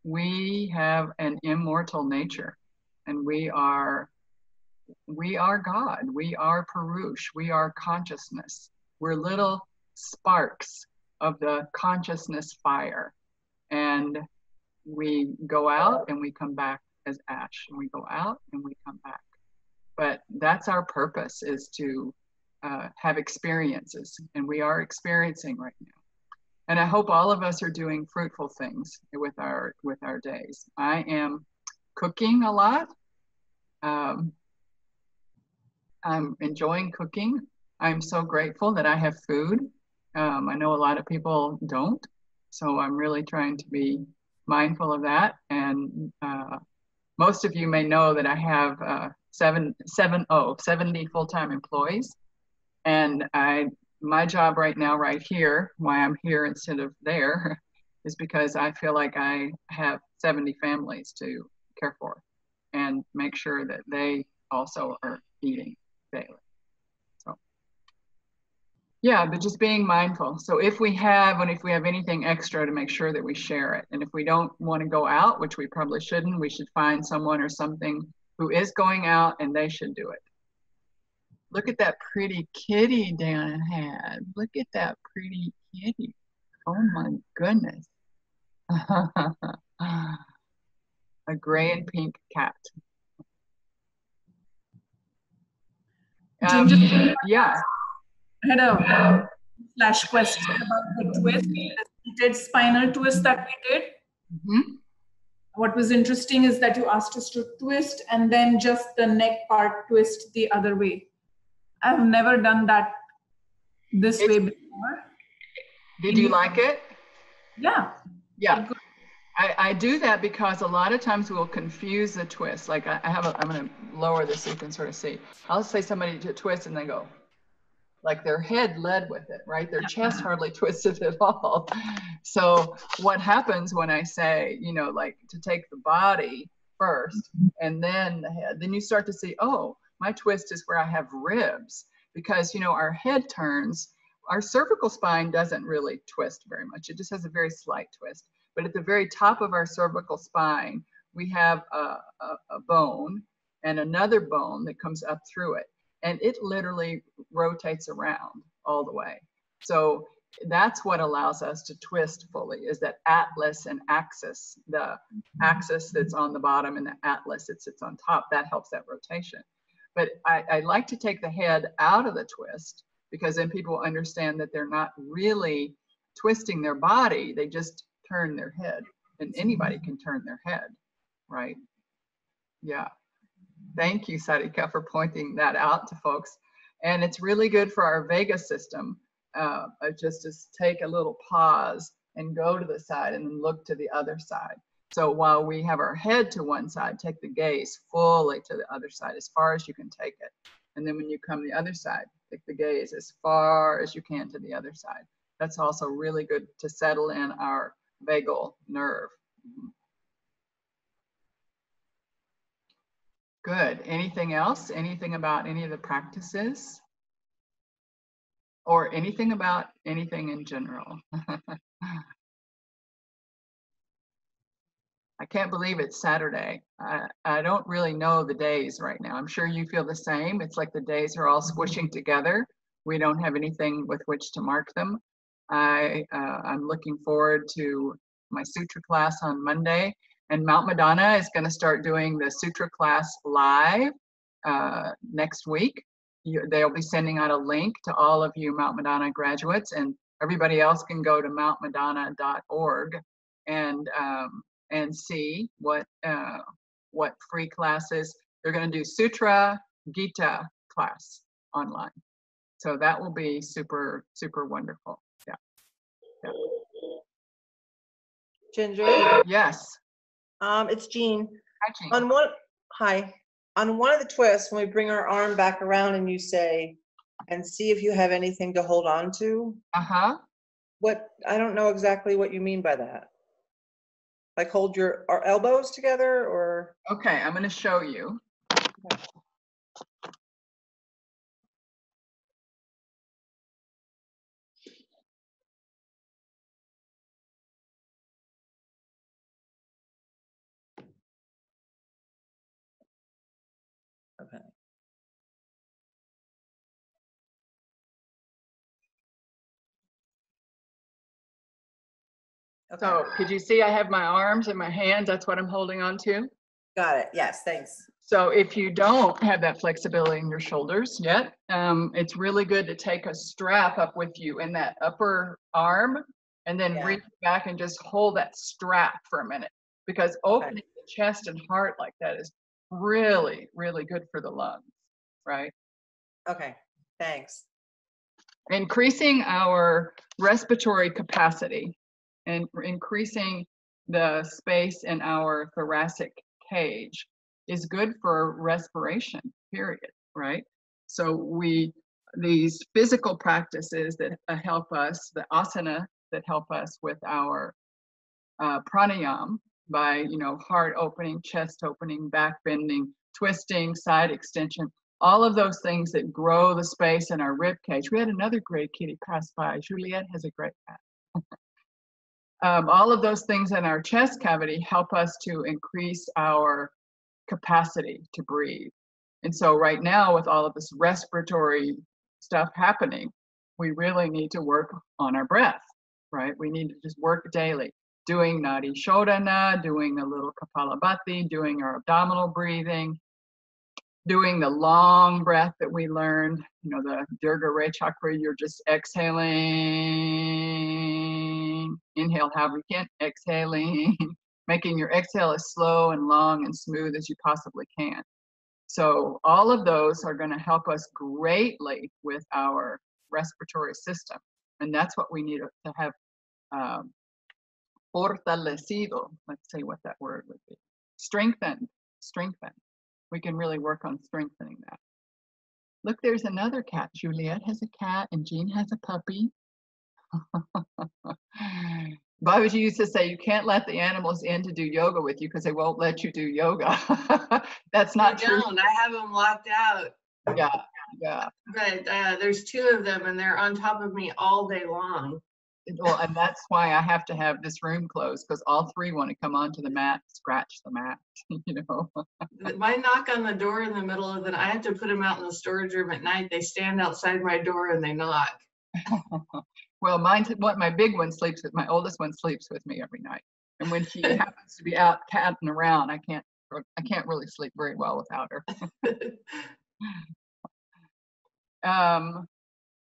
we have an immortal nature, and we are God, we are Purush, we are consciousness. We're little sparks of the consciousness fire, and we go out and we come back as ash, and we go out and we come back. But that's our purpose, is to have experiences, and we are experiencing right now. And I hope all of us are doing fruitful things with our days. I am cooking a lot. I'm enjoying cooking. I'm so grateful that I have food. I know a lot of people don't, so I'm really trying to be mindful of that. And most of you may know that I have 70 full-time employees. And my job right now, right here, why I'm here instead of there, is because I feel like I have 70 families to care for and make sure that they also are eating daily. So yeah, but just being mindful. So if we have anything extra, to make sure that we share it. And if we don't want to go out, which we probably shouldn't, we should find someone or something who is going out, and they should do it. Look at that pretty kitty Dana had. Look at that pretty kitty. Oh my goodness. A gray and pink cat. Ginger, Yeah. I had a flash question about the twist, the seated spinal twist that we did. Mm-hmm. What was interesting is that you asked us to twist and then just the neck part twist the other way. I've never done that this way before. Did you like it? Yeah. Yeah. I do that because a lot of times we'll confuse the twist. Like I'm going to lower this so you can sort of see. I'll say somebody to twist and they go, like their head led with it, right? Their chest hardly twisted at all. So what happens when I say, you know, like to take the body first and then the head, then you start to see, oh, my twist is where I have ribs, because, you know, our head turns, our cervical spine doesn't really twist very much. It just has a very slight twist. But at the very top of our cervical spine, we have a bone and another bone that comes up through it. And it literally rotates around all the way. So that's what allows us to twist fully, is that atlas and axis, the axis that's on the bottom and the atlas that sits on top, that helps that rotation. But I like to take the head out of the twist, because then people understand that they're not really twisting their body, they just turn their head, and anybody can turn their head, right? Yeah. Thank you, Sarika, for pointing that out to folks. And it's really good for our vagus system, just to take a little pause and go to the side and then look to the other side. So while we have our head to one side, take the gaze fully to the other side as far as you can take it. And then when you come the other side, take the gaze as far as you can to the other side. That's also really good to settle in our vagal nerve. Good. Anything else? Anything about any of the practices? Or anything about anything in general? I can't believe it's Saturday. I don't really know the days right now. I'm sure you feel the same. It's like the days are all squishing together. We don't have anything with which to mark them. I'm looking forward to my sutra class on Monday. And Mount Madonna is going to start doing the sutra class live next week. They'll be sending out a link to all of you Mount Madonna graduates, and everybody else can go to mountmadonna.org and see what free classes. They're going to do Sutra Gita class online. So that will be super, super wonderful. Yeah. Yeah. Ginger? Yes. It's Jean. Hi, Jean. On one of the twists, when we bring our arm back around and you say, and see if you have anything to hold on to. Uh-huh. I don't know exactly what you mean by that. Like hold our elbows together, or? Okay, I'm going to show you. Okay. Okay. So could you see I have my arms and my hands? That's what I'm holding on to. Got it. Yes, thanks. So if you don't have that flexibility in your shoulders yet, it's really good to take a strap up with you in that upper arm, and then reach back and just hold that strap for a minute, because opening the chest and heart like that is really, really good for the lungs, right? Okay, thanks. Increasing our respiratory capacity and increasing the space in our thoracic cage is good for respiration, period, right? So these physical practices that help us, the asana that help us with our pranayama by, heart opening, chest opening, back bending, twisting, side extension, all of those things that grow the space in our rib cage. We had another great kitty pass by. Juliet has a great cat. All of those things in our chest cavity help us to increase our capacity to breathe. And so right now, with all of this respiratory stuff happening, we really need to work on our breath, right? We need to just work daily. doing Nadi Shodhana, doing a little Kapalabhati, doing our abdominal breathing, doing the long breath that we learned, the Dirga Ray Chakra, you're just exhaling, inhale however you can, exhaling, making your exhale as slow and long and smooth as you possibly can. So all of those are going to help us greatly with our respiratory system. And that's what we need to have fortalecido. Let's see what that word would be. Strengthened. We can really work on strengthening that. Look, there's another cat. Juliet has a cat and Jean has a puppy. Babaji used to say, you can't let the animals in to do yoga with you because they won't let you do yoga. That's not true. I have them locked out. Yeah. But there's 2 of them and they're on top of me all day long. Well, and that's why I have to have this room closed, because all 3 want to come onto the mat, scratch the mat, My knock on the door in the middle of the night, I have to put them out in the storage room at night. They stand outside my door and they knock. Well, my big one sleeps with, my oldest one sleeps with me every night. And when she happens to be out catting around, I can't really sleep very well without her.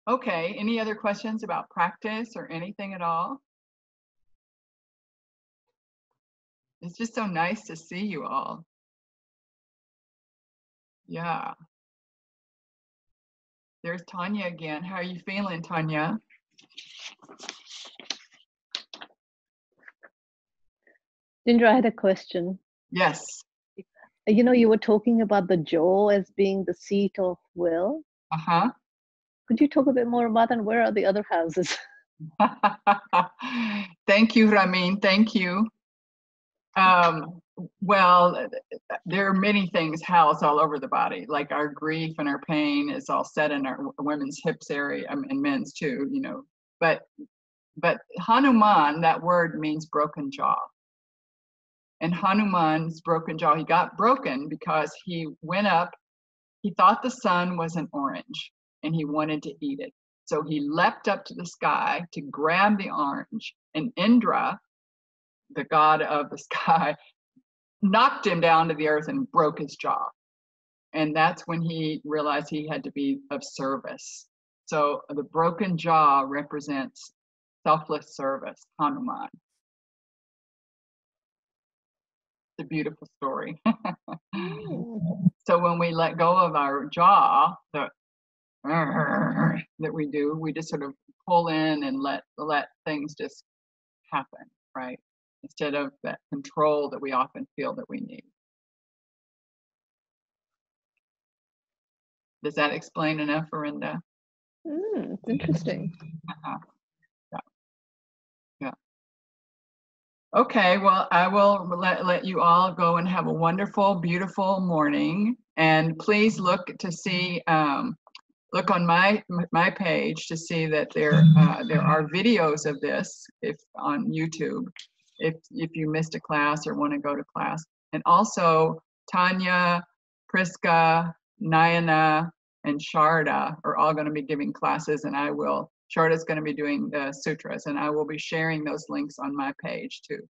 Okay, any other questions about practice or anything at all? It's just so nice to see you all. Yeah. There's Tanya again. How are you feeling, Tanya? Ginger, I had a question. Yes. You were talking about the jaw as being the seat of will. Uh-huh. Could you talk a bit more about that? And where are the other houses? Thank you, Ramin. Thank you. Well, there are many things housed all over the body, like our grief and our pain is all set in our women's hips area, and men's too, But Hanuman, that word means broken jaw. And Hanuman's broken jaw, he got broken because he went up, he thought the sun was an orange and he wanted to eat it. So he leapt up to the sky to grab the orange, and Indra, the god of the sky, knocked him down to the earth and broke his jaw. And that's when he realized he had to be of service. So the broken jaw represents selfless service, Hanuman. It's a beautiful story. So when we let go of our jaw, that we do, we just sort of pull in and let things just happen, right? Instead of that control that we often feel that we need. Does that explain enough, Arinda? It's interesting. Yeah. Okay, well, I will let you all go and have a wonderful, beautiful morning. And please look to see, look on my page to see that there are videos of this on YouTube if you missed a class or want to go to class. And also Tanya, Priska, Nayana, and Sharda are all going to be giving classes, and Sharda's going to be doing the sutras, and I will be sharing those links on my page too.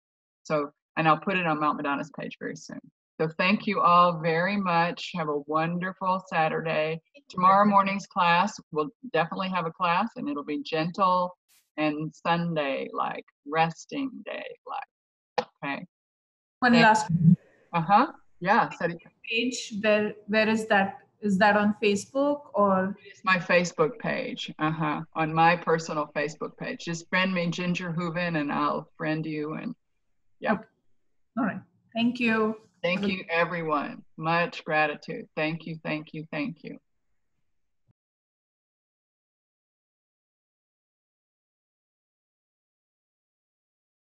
So, and I'll put it on Mount Madonna's page very soon. So thank you all very much. Have a wonderful Saturday. Tomorrow morning's class, we'll definitely have a class, and it'll be gentle and Sunday-like, resting day-like. Okay. One last Yeah. page. Where is that? Is that on Facebook or? It's my Facebook page. On my personal Facebook page. Just friend me, Ginger Hooven, and I'll friend you. And yeah. Okay. All right. Thank you. Thank you, everyone. Much gratitude. Thank you. Thank you. Thank you.